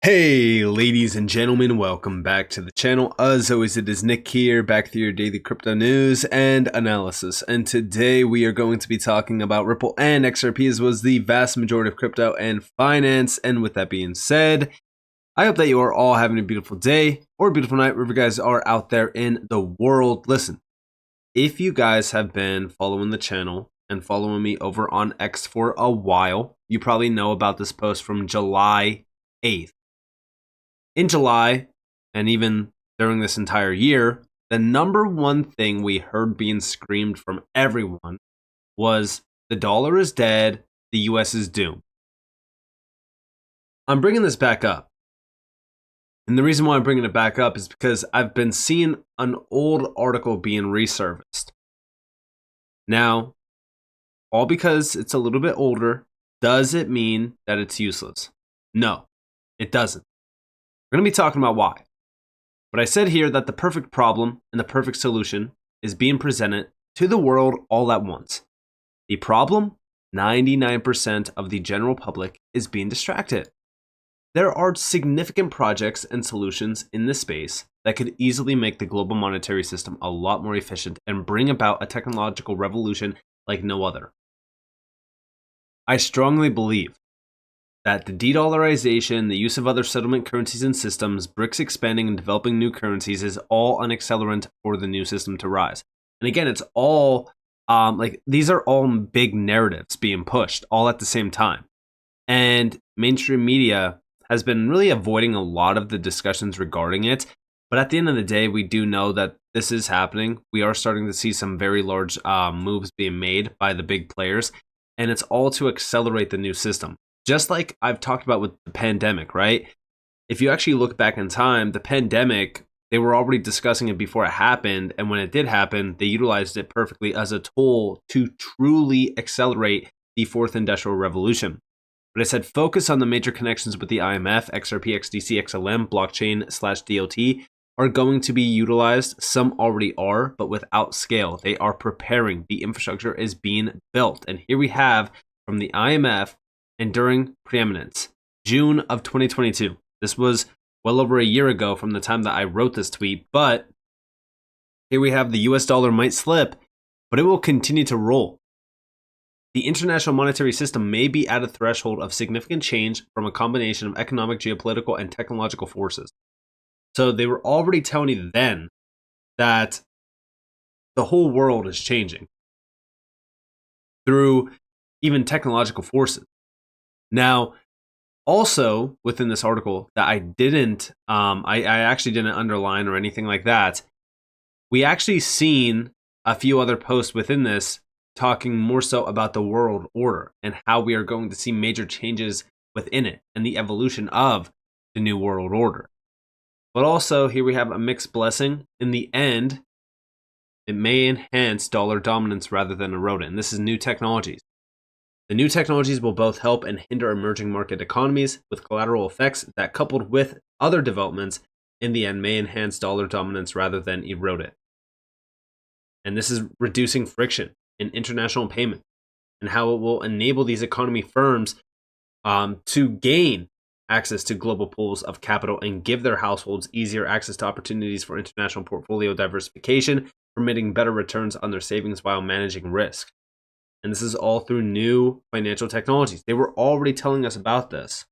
Hey ladies and gentlemen, welcome back to the channel. As always, it is Nick here, back with your daily crypto news and analysis. And today we are going to be talking about Ripple and XRP, as was the vast majority of crypto and finance. And with that being said, I hope that you are all having a beautiful day or a beautiful night, wherever you guys are out there in the world. Listen, if you guys have been following the channel and following me over on X for a while, you probably know about this post from July 8th. In July, and even during this entire year, the number one thing we heard being screamed from everyone was the dollar is dead, the US is doomed. I'm bringing this back up. And the reason why I'm bringing it back up is because I've been seeing an old article being resurfaced. Now, all because it's a little bit older, does it mean that it's useless? No, it doesn't. We're going to be talking about why. But I said here that the perfect problem and the perfect solution is being presented to the world all at once. The problem, 99% of the general public is being distracted. There are significant projects and solutions in this space that could easily make the global monetary system a lot more efficient and bring about a technological revolution like no other. I strongly believe that the de-dollarization, the use of other settlement currencies and systems, BRICS expanding and developing new currencies is all an accelerant for the new system to rise. And again, it's all these are all big narratives being pushed all at the same time. And mainstream media has been really avoiding a lot of the discussions regarding it. But at the end of the day, we do know that this is happening. We are starting to see some very large moves being made by the big players. And it's all to accelerate the new system. Just like I've talked about with the pandemic, right? If you actually look back in time, the pandemic, they were already discussing it before it happened. And when it did happen, they utilized it perfectly as a tool to truly accelerate the fourth industrial revolution. But I said focus on the major connections with the IMF, XRP, XDC, XLM, blockchain/DOT are going to be utilized. Some already are, but without scale. They are preparing. The infrastructure is being built. And here we have from the IMF, enduring preeminence, June of 2022. This was well over a year ago from the time that I wrote this tweet, but here we have the US dollar might slip, but it will continue to roll. The international monetary system may be at a threshold of significant change from a combination of economic, geopolitical, and technological forces. So they were already telling you then that the whole world is changing through even technological forces. Now, also within this article that I didn't, I actually didn't underline or anything like that. We actually seen a few other posts within this talking more so about the world order and how we are going to see major changes within it and the evolution of the new world order. But also here we have a mixed blessing. In the end, it may enhance dollar dominance rather than erode it. And this is new technologies. The new technologies will both help and hinder emerging market economies with collateral effects that, coupled with other developments, in the end may enhance dollar dominance rather than erode it. And this is reducing friction in international payment and how it will enable these economy firms to gain access to global pools of capital and give their households easier access to opportunities for international portfolio diversification, permitting better returns on their savings while managing risk. And this is all through new financial technologies. They were already telling us about this.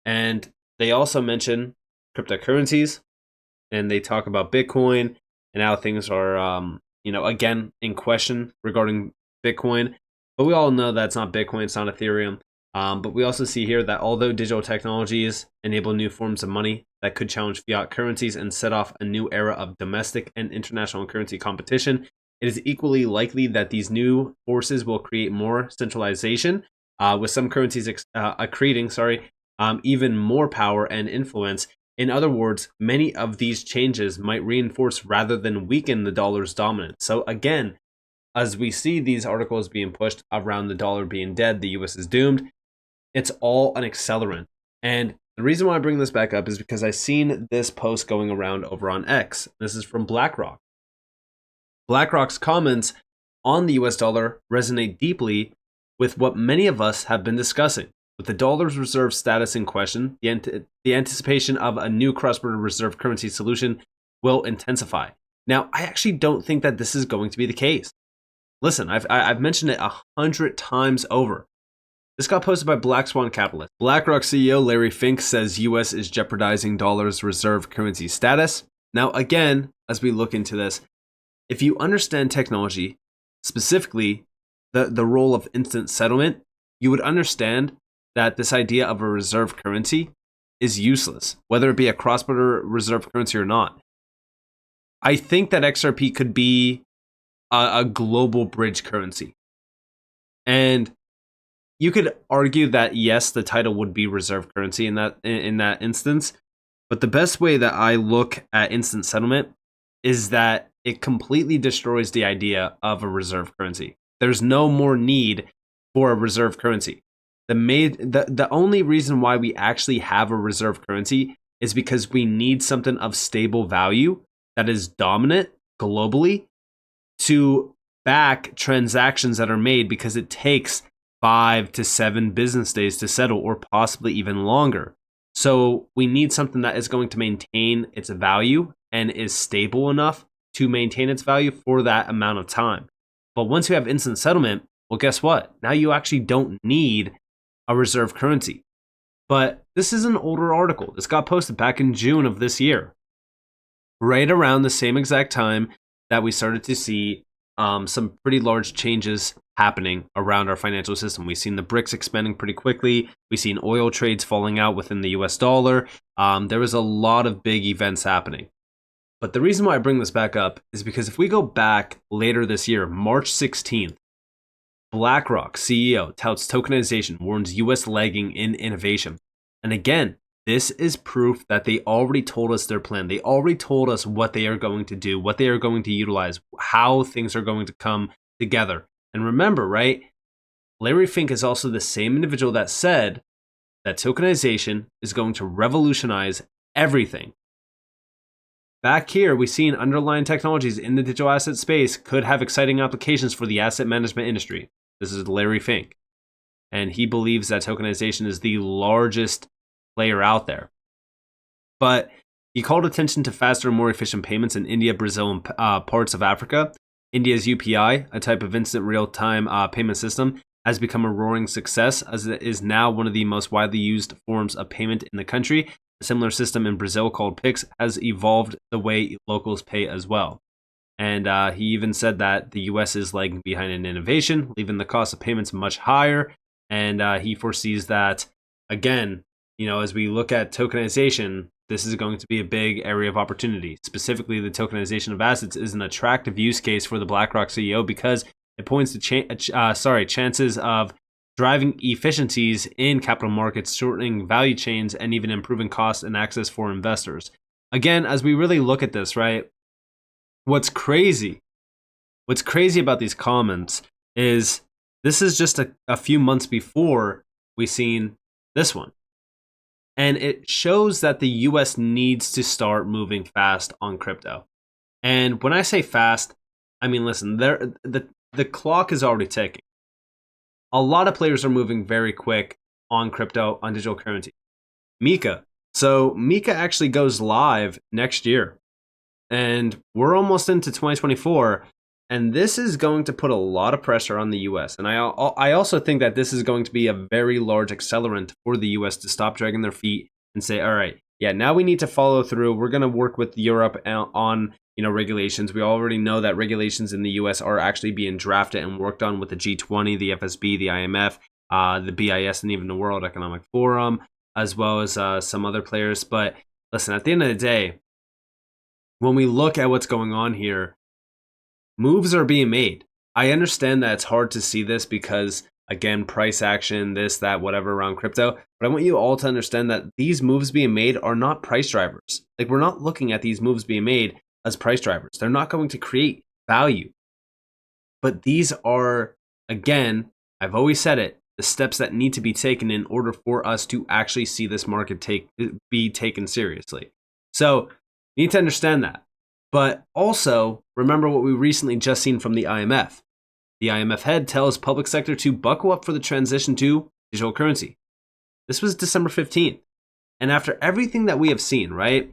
And they also mention cryptocurrencies, and they talk about Bitcoin and how things are, again, in question regarding Bitcoin. But we all know that's not Bitcoin, it's not Ethereum. But we also see here that although digital technologies enable new forms of money that could challenge fiat currencies and set off a new era of domestic and international currency competition, it is equally likely that these new forces will create more centralization, with some currencies accreting even more power and influence. In other words, many of these changes might reinforce rather than weaken the dollar's dominance. So again, as we see these articles being pushed around the dollar being dead, the US is doomed, it's all an accelerant. And the reason why I bring this back up is because I seen this post going around over on X. This is from Blackrock. BlackRock's comments on the US dollar resonate deeply with what many of us have been discussing. With the dollar's reserve status in question, the anticipation of a new cross-border reserve currency solution will intensify. Now, I actually don't think that this is going to be the case. Listen, I've mentioned it 100 times over. This got posted by Black Swan Capitalist. BlackRock CEO Larry Fink says US is jeopardizing dollar's reserve currency status. Now, again, as we look into this, if you understand technology, specifically the role of instant settlement, you would understand that this idea of a reserve currency is useless, whether it be a cross-border reserve currency or not. I think that XRP could be a global bridge currency. And you could argue that, yes, the title would be reserve currency in that instance. But the best way that I look at instant settlement is that it completely destroys the idea of a reserve currency. There's no more need for a reserve currency. The only reason why we actually have a reserve currency is because we need something of stable value that is dominant globally to back transactions that are made, because it takes 5 to 7 business days to settle, or possibly even longer. So we need something that is going to maintain its value and is stable enough to maintain its value for that amount of time. But once you have instant settlement, well, guess what? Now you actually don't need a reserve currency. But this is an older article. This got posted back in June of this year, right around the same exact time that we started to see some pretty large changes happening around our financial system. We've seen the BRICS expanding pretty quickly. We've seen oil trades falling out within the US dollar. There was a lot of big events happening. But the reason why I bring this back up is because if we go back later this year, March 16th, BlackRock CEO touts tokenization, warns US lagging in innovation. And again, this is proof that they already told us their plan. They already told us what they are going to do, what they are going to utilize, how things are going to come together. And remember, right, Larry Fink is also the same individual that said that tokenization is going to revolutionize everything. Back here, we've seen underlying technologies in the digital asset space could have exciting applications for the asset management industry. This is Larry Fink. And he believes that tokenization is the largest player out there. But he called attention to faster and more efficient payments in India, Brazil, and parts of Africa. India's UPI, a type of instant real-time payment system, has become a roaring success, as it is now one of the most widely used forms of payment in the country. A similar system in Brazil called Pix has evolved the way locals pay as well. And he even said that the US is lagging behind in innovation, leaving the cost of payments much higher. And he foresees that, again, as we look at tokenization, this is going to be a big area of opportunity. Specifically, the tokenization of assets is an attractive use case for the BlackRock CEO because it points to chances of driving efficiencies in capital markets, shortening value chains, and even improving costs and access for investors. Again, as we really look at this, right, what's crazy about these comments is this is just a few months before we seen this one. And it shows that the US needs to start moving fast on crypto. And when I say fast, I mean, listen, the clock is already ticking. A lot of players are moving very quick on crypto, on digital currency. Mika. So Mika actually goes live next year. And we're almost into 2024. And this is going to put a lot of pressure on the US. And I also think that this is going to be a very large accelerant for the US to stop dragging their feet and say, all right, yeah, now we need to follow through. We're going to work with Europe on regulations. We already know that regulations in the US are actually being drafted and worked on with the G20, the FSB, the IMF, the BIS, and even the World Economic Forum, as well as some other players. But listen, at the end of the day, when we look at what's going on here, moves are being made. I understand that it's hard to see this because, again, price action, this, that, whatever around crypto. But I want you all to understand that these moves being made are not price drivers. Like, we're not looking at these moves being made as price drivers. They're not going to create value. But these are, again, I've always said it, the steps that need to be taken in order for us to actually see this market be taken seriously. So you need to understand that. But also, remember what we recently just seen from the IMF. The IMF head tells public sector to buckle up for the transition to digital currency. This was December 15th. And after everything that we have seen, right?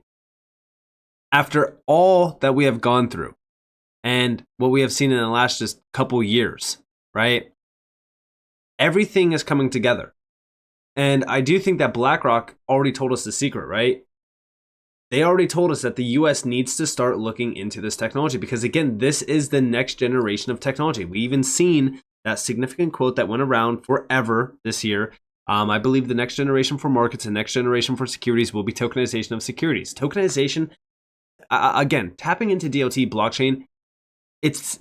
After all that we have gone through and what we have seen in the last just couple years, right? Everything is coming together. And I do think that BlackRock already told us the secret, right? They already told us that the US needs to start looking into this technology because, again, this is the next generation of technology. We even seen that significant quote that went around forever this year. I believe the next generation for markets and next generation for securities will be tokenization of securities. Tokenization, again, tapping into DLT blockchain, it's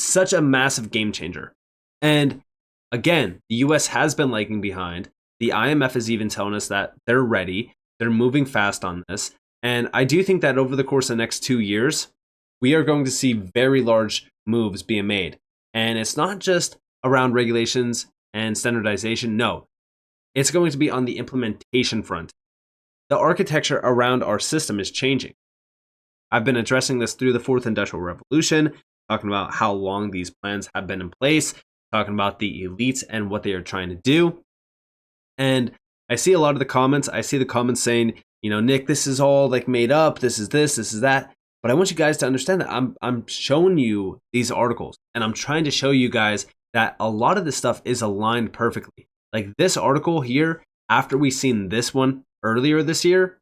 such a massive game changer. And again, the US has been lagging behind. The IMF is even telling us that they're ready. They're moving fast on this. And I do think that over the course of the next 2 years, we are going to see very large moves being made. And it's not just around regulations and standardization. No, it's going to be on the implementation front. The architecture around our system is changing. I've been addressing this through the fourth industrial revolution, talking about how long these plans have been in place, talking about the elites and what they are trying to do. And I see a lot of the comments. I see the comments saying, Nick, this is all like made up. This is that. But I want you guys to understand that I'm showing you these articles and I'm trying to show you guys that a lot of this stuff is aligned perfectly. Like this article here, after we seen this one earlier this year,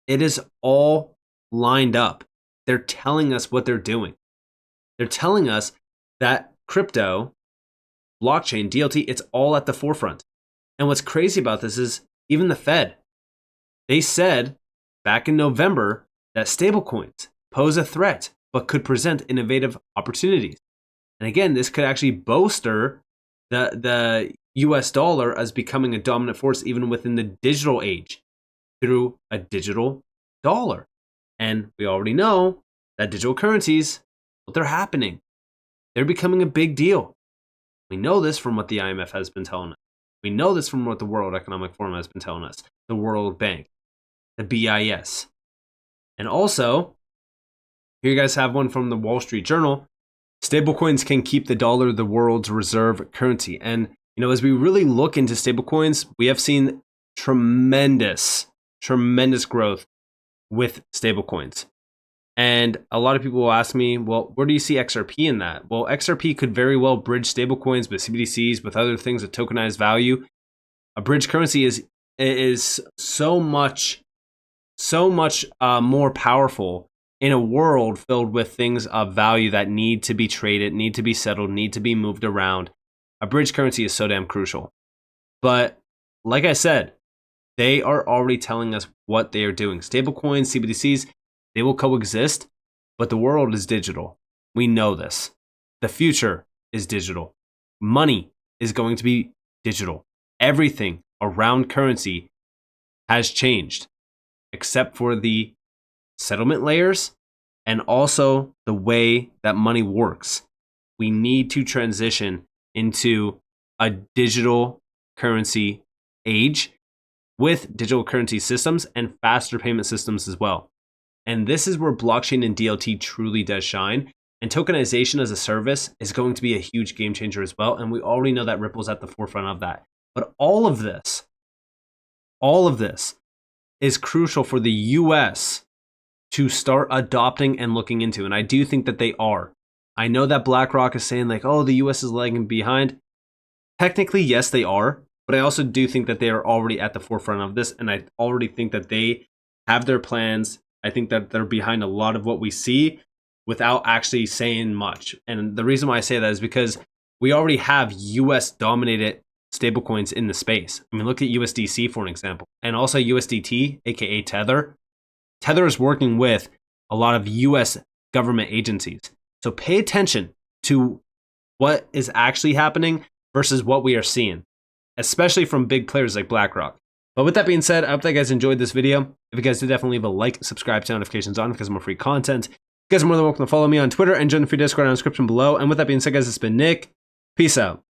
it is all lined up. They're telling us what they're doing. They're telling us that crypto, blockchain, DLT, it's all at the forefront. And what's crazy about this is even the Fed, they said back in November that stablecoins pose a threat, but could present innovative opportunities. And again, this could actually bolster the US dollar as becoming a dominant force even within the digital age through a digital dollar. And we already know that digital currencies, what they're happening, they're becoming a big deal. We know this from what the IMF has been telling us. We know this from what the World Economic Forum has been telling us, the World Bank, the BIS. And also, here you guys have one from the Wall Street Journal. Stablecoins can keep the dollar the world's reserve currency. And, as we really look into stablecoins, we have seen tremendous growth with stablecoins. And a lot of people will ask me, well, where do you see XRP in that? Well, XRP could very well bridge stablecoins with CBDCs, with other things of tokenized value. A bridge currency is so much more powerful in a world filled with things of value that need to be traded, need to be settled, need to be moved around. A bridge currency is so damn crucial. But like I said, they are already telling us what they are doing. Stablecoins, CBDCs, they will coexist, but the world is digital. We know this. The future is digital. Money is going to be digital. Everything around currency has changed, except for the settlement layers and also the way that money works. We need to transition into a digital currency age with digital currency systems and faster payment systems as well. And this is where blockchain and DLT truly does shine. And tokenization as a service is going to be a huge game changer as well. And we already know that Ripple's at the forefront of that. But all of this is crucial for the US to start adopting and looking into. And I do think that they are. I know that BlackRock is saying like, oh, the US is lagging behind. Technically, yes, they are. But I also do think that they are already at the forefront of this. And I already think that they have their plans. I think that they're behind a lot of what we see without actually saying much. And the reason why I say that is because we already have US dominated stablecoins in the space. I mean, look at USDC for an example. And also USDT, aka Tether. Tether is working with a lot of US government agencies. So pay attention to what is actually happening versus what we are seeing, especially from big players like BlackRock. But with that being said, I hope that you guys enjoyed this video. If you guys did, definitely leave a like, subscribe, turn notifications on because more free content. You guys are more than welcome to follow me on Twitter and join the free Discord in the description below. And with that being said, guys, it's been Nick. Peace out.